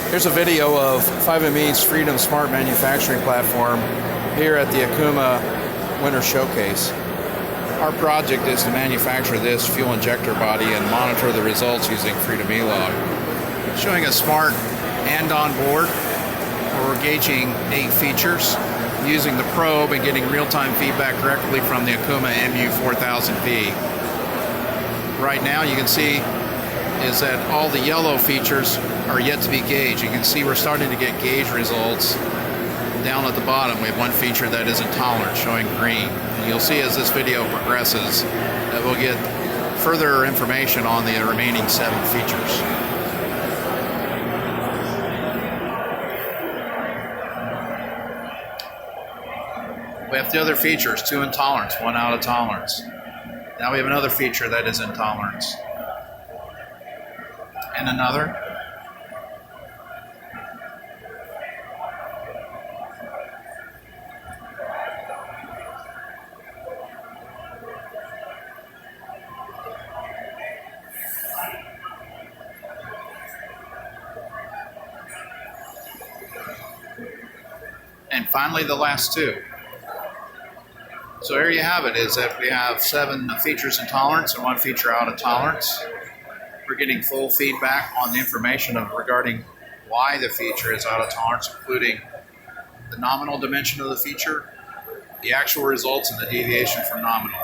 Here's a video of 5ME's Freedom Smart Manufacturing Platform here at the Okuma Winter Showcase. Our project is to manufacture this fuel injector body and monitor the results using Freedom E-Log. Showing a smart and on board where we're gauging 8 features using the probe and getting real-time feedback directly from the Okuma MU4000V. Right now you can see is that all the yellow features are yet to be gauged. You can see we're starting to get gauge results down at the bottom. We have one feature that is intolerant showing green. And you'll see as this video progresses that we'll get further information on the remaining 7 features. We have the other features, 2 intolerance, 1 out of tolerance. Now we have another feature that is intolerance. And another. And finally the last 2. So here you have it, is that we have 7 features in tolerance and 1 feature out of tolerance. We're getting full feedback on the information regarding why the feature is out of tolerance, including the nominal dimension of the feature, the actual results, and the deviation from nominal.